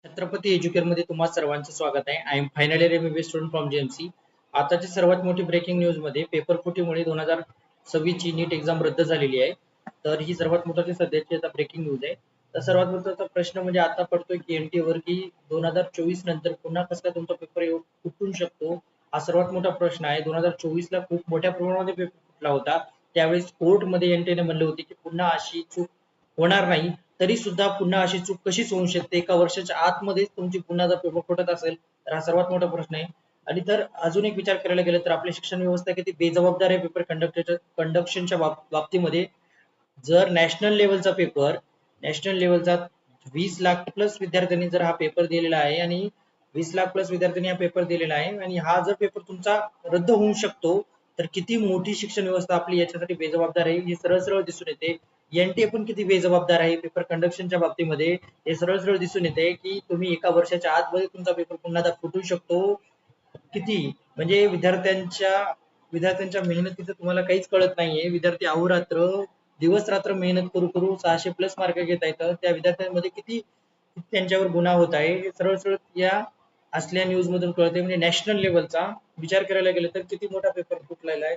Chhatrapati Educare मध्ये तुम्हा सर्वांचं स्वागत आहे. I am final year MBBS student from JMC. आताची सर्वात मोठी ब्रेकिंग न्यूज मध्ये पेपर फुटीमुळे 2026 ची नीट एक्झाम रद्द झालेली आहे. तर ही सर्वात मोठी सध्याची आता ब्रेकिंग न्यूज आहे. तर सर्वात महत्त्वाचा प्रश्न म्हणजे आता पडतोय की एनटी वर की 2024 नंतर पुन्हा कसा तुमचा पेपर फुटू शकतो, हा सर्वात मोठा प्रश्न आहे. 2024 ला खूप मोठ्या प्रमाणामध्ये पेपर फुटला होता. त्यावेळेस कोर्टमध्ये एनटीने म्हणले होते की पुन्हा अशी चूक होणार नाही. तरी सुद्धा पुन्हा अशी चूक कशीच होऊ शकते? एका वर्षाच्या आतमध्येच तुमची पुन्हा जर पेपर फुटत असेल तर हा सर्वात मोठा प्रश्न आहे. आणि तर अजून एक विचार करायला गेलं तर आपली शिक्षण व्यवस्था किती बेजबाबदार आहे पेपर कंडक्शनच्या बाबतीमध्ये. जर नॅशनल लेवलचा 20 लाख प्लस विद्यार्थ्यांनी जर हा पेपर दिलेला आहे आणि 20 लाख प्लस विद्यार्थ्यांनी हा पेपर दिलेला आहे आणि हा जर पेपर तुमचा रद्द होऊ शकतो, तर किती मोठी शिक्षण व्यवस्था आपली याच्यासाठी बेजबाबदार आहे हे सरळ सरळ दिसून येते. एनटीए पण किती बेजबाबदार आहे पेपर कंडक्शनच्या बाबतीमध्ये हे सरळ सरळ दिसून येते की तुम्ही एका वर्षाच्या आतमध्ये तुमचा पेपर पुन्हा फुटू शकतो. किती म्हणजे विद्यार्थ्यांच्या मेहनतीचं तुम्हाला काहीच कळत नाहीये. विद्यार्थी अहोरात्र दिवस रात्र मेहनत करू करू 600 प्लस मार्क घेत आहेत. त्या विद्यार्थ्यांमध्ये किती त्यांच्यावर गुन्हा होत आहे हे सरळ सरळ या असल्या न्यूज मधून कळते. म्हणजे नॅशनल लेवलचा विचार करायला गेलं तर किती मोठा पेपर फुटलेला आहे,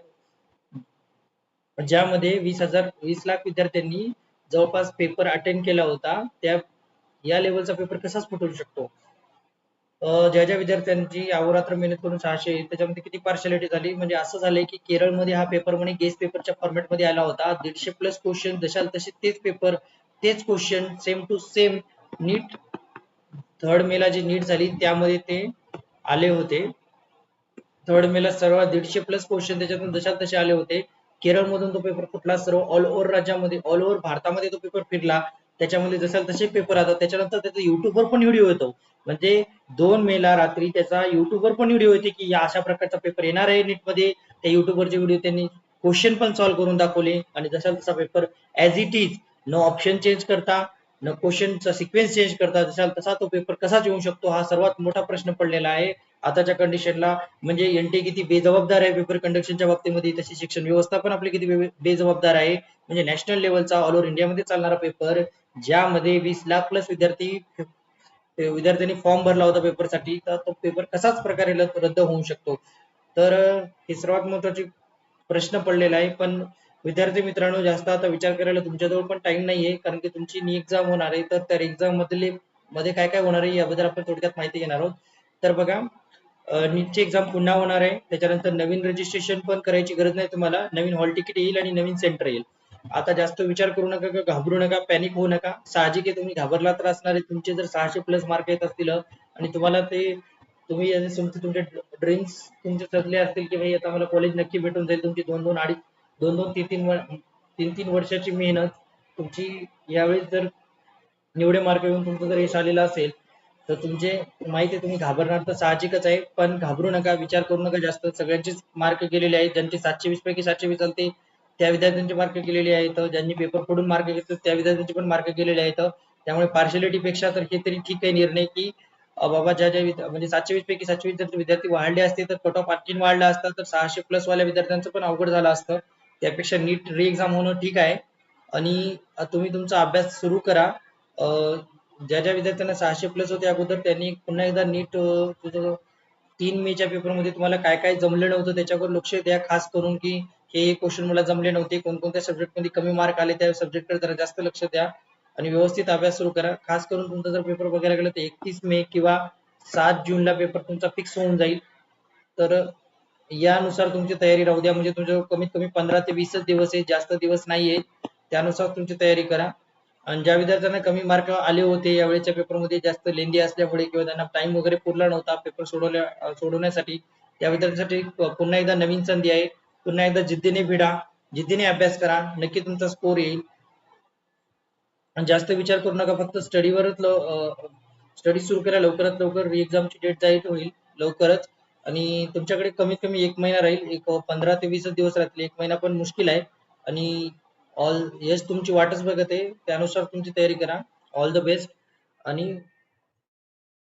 ज्यामध्ये 20 लाख विद्यार्थ्यांनी जवळपास पेपर अटेंड केला होता. या लेवलचा पेपर कसाच फुटू शकतो? ज्या ज्या विद्यार्थ्यांची अहोरात्र मेहनत करून 600 त्याच्यामध्ये किती पार्शालिटी झाली. म्हणजे असं झालंय की केरळमध्ये हा पेपर म्हणे गेस्ट पेपरच्या फॉर्मॅटमध्ये आला होता. 150 प्लस क्वेश्चन जशाल तसे तेच पेपर तेच question same to same NEET 3rd May ला जी नीट झाली त्यामध्ये ते आले होते. 3rd मे ला सर्व 150 प्लस क्वेश्चन त्याच्यातून जशाल तसे आले होते. केरळमधून तो पेपर फुटला. सर्व ऑल ओव्हर राज्यामध्ये ऑल ओव्हर भारतामध्ये तो पेपर फिरला. त्याच्यामध्ये जशाल तसे पेपर आता त्याच्यानंतर त्याचा युट्यूबवर पण व्हिडिओ येतो. म्हणजे 2 मे ला रात्री त्याचा युट्यूबवर पण व्हिडिओ येते की या अशा प्रकारचा पेपर येणार आहे नीट मध्ये. त्या युट्यूबवरचे व्हिडिओ त्यांनी क्वेश्चन पण सॉल्व्ह करून दाखवले आणि जसा तसा पेपर ऍज इट इज, न ऑप्शन चेंज करता न क्वेश्चनचा सिक्वेन्स चेंज करता जसा तसा तो पेपर कसाच येऊ शकतो, हा सर्वात मोठा प्रश्न पडलेला आहे आताच्या कंडिशनला. म्हणजे एनटी किती बेजबाबदार आहे पेपर कंडक्शनच्या बाबतीमध्ये, तशी शिक्षण व्यवस्था पण आपली किती बेजबाबदार आहे. म्हणजे नॅशनल लेवलचा ऑल ओव्हर इंडियामध्ये चालणारा पेपर, ज्यामध्ये 20 लाख प्लस विद्यार्थ्यांनी फॉर्म भरला होता पेपरसाठी, तर तो पेपर कसाच प्रकारे रद्द होऊ शकतो? तर हे सर्वात महत्वाचे प्रश्न पडलेला आहे. पण विद्यार्थी मित्रांनो, जास्त आता विचार करायला तुमच्याजवळ पण टाइम नाहीये, कारण की तुमची नी एक्झाम होणार आहे. तर त्या एक्झाम मध्ये काय काय होणार आहे याबद्दल आपण थोडक्यात माहिती घेणार आहोत. तर बघा, नीटची एक्झाम पुन्हा होणार आहे. त्याच्यानंतर नवीन रजिस्ट्रेशन पण करायची गरज नाही तुम्हाला. नवीन हॉल तिकीट येईल आणि नवीन सेंटर येईल. आता जास्त विचार करू नका, घाबरू नका, पॅनिक होऊ नका. साहजिक आहे, तुम्ही घाबरला तर असणार आहे. तुमचे जर 600 प्लस मार्क येत असतील आणि तुम्हाला ते तुम्ही तुमचे ड्रीम्स तुमचे ठरले असतील की भाई आता मला कॉलेज नक्की भेटून जाईल, तुमची 2-2 वर्षाची मेहनत तुमची यावेळेस जर एवढे मार्क येऊन तुमचं जर यश आलेलं असेल, तर तुमचे माहिती आहे तुम्ही घाबरणार तर साहजिकच आहे. पण घाबरू नका, विचार करू नका जास्त. सगळ्यांचेच मार्क गेलेले आहेत. ज्यांचे 720 पैकी 720 आलते त्या विद्यार्थ्यांचे मार्क गेलेले आहेत. ज्यांनी पेपर फोडून मार्क घेतले त्या विद्यार्थ्यांचे पण मार्क गेलेले आहेत. त्यामुळे पार्शियालिटी पेक्षा तर हे तरी ठीक आहे निर्णय की बाबा म्हणजे 720 पैकी 720 जर विद्यार्थी वाढले असते तर कट ऑफ आणखीन वाढला असता, तर 600 प्लस वाल्या विद्यार्थ्यांचं पण अवघड झालं असतं. त्यापेक्षा नीट री एक्झाम होणं ठीक आहे. आणि तुम्ही तुमचा अभ्यास सुरू करा. ज्या ज्या विद्यार्थ्यांना 600 प्लस होते अगोदर, त्यांनी पुन्हा एकदा नीट 3 मेच्या पेपरमध्ये तुम्हाला काय काय जमलं नव्हतं त्याच्यावर लक्ष द्या, खास करून की हे क्वेश्चन मला जमले नव्हते, कोणकोणत्या सब्जेक्ट मध्ये कमी मार्क आले त्या सब्जेक्टकडे जरा जास्त लक्ष द्या आणि व्यवस्थित अभ्यास सुरू करा. खास करून तुमचा जर पेपर बघायला गेला तर 31 मे किंवा 7 जूनला पेपर तुमचा फिक्स होऊन जाईल. तर यानुसार तुमची तयारी राहू द्या. म्हणजे तुमच्या कमीत कमी 15 ते 20 दिवस आहे, जास्त दिवस नाहीये. त्यानुसार तुमची तयारी करा. आणि ज्या विद्यार्थ्यांना कमी मार्क आले होते यावेळेच्या पेपरमध्ये, जास्त लेंदी असल्यामुळे किंवा त्यांना टाइम वगैरे पुरला नव्हता पेपर सोडवण्यासाठी, त्या विद्यार्थ्यांसाठी पुन्हा एकदा नवीन संधी आहे. पुन्हा एकदा जिद्दीने भिडा, जिद्दीने अभ्यास करा, नक्की तुमचा स्कोर येईल. आणि जास्त विचार करू नका, फक्त स्टडी सुरू करा. लवकरात लवकर री एक्झामची डेट जाहीर होईल लवकरच. आणि तुमच्याकडे कमीत कमी 1 महिना राहील. एक 15 ते 20 दिवस राहतील. 1 महिना पण मुश्किल आहे. आणि यश तुमची वाटच बघत आहे, त्यानुसार तुमची तयारी करा. All the best. आणि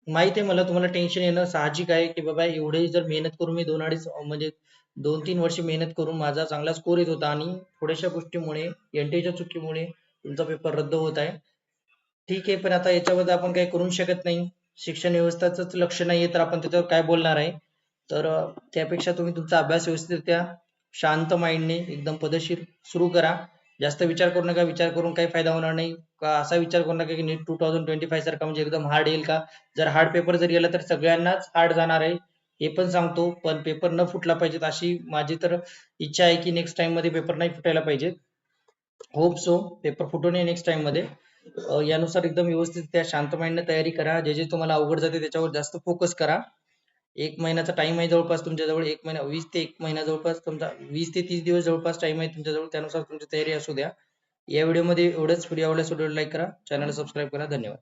माहिती आहे मला तुम्हाला टेन्शन येणं साहजिक आहे की बाबा एवढे जर मेहनत करून मी 2-2.5 वर्ष मेहनत करून माझा चांगला स्कोर येत होता आणि थोड्याशा गोष्टीमुळे, एनटीच्या चुकीमुळे तुमचा पेपर रद्द होत आहे. ठीक आहे, पण आता याच्यामध्ये आपण काही करू शकत नाही. शिक्षण व्यवस्थाच लक्ष नाहीये तर आपण त्याच्यावर काय बोलणार आहे. तर त्यापेक्षा तुम्ही तुमचा अभ्यास व्यवस्थितरित्या शांत माइंडने एकदम पद्धतशीर सुरू करा. जास्त विचार करू नका. विचार करून काही फायदा होणार नाही. का असा विचार करू नका की नीट 2025 सारखा म्हणजे एकदम हार्ड येईल का? जर हार्ड पेपर जर गेला तर सगळ्यांनाच हार्ड जाणार आहे. हे पण सांगतो. पण पेपर न फुटला पाहिजेत अशी माझी तर इच्छा आहे की नेक्स्ट टाइम मध्ये पेपर नाही फुटायला पाहिजेत. होप सो पेपर फुटू नये नेक्स्ट टाइम मध्ये. यानुसार एकदम व्यवस्थित त्या शांत माइंडने तयारी करा. जे जे तुम्हाला अवघड जाते त्याच्यावर जास्त फोकस करा. 1 महिन्याचा टाइम आहे जवळपास तुमच्याजवळ. 1 महिना 20 ते 1 महिना जवळपास तुमचा 20 ते 30 दिवस जवळपास टाइम आहे तुमच्याजवळ. त्यानुसार तुमची तयारी असू द्या. या व्हिडिओमध्ये एवढंच. व्हिडिओ आवडल्यास व्हिडिओला लाईक करा, चॅनलला सबस्क्राईब करा. धन्यवाद.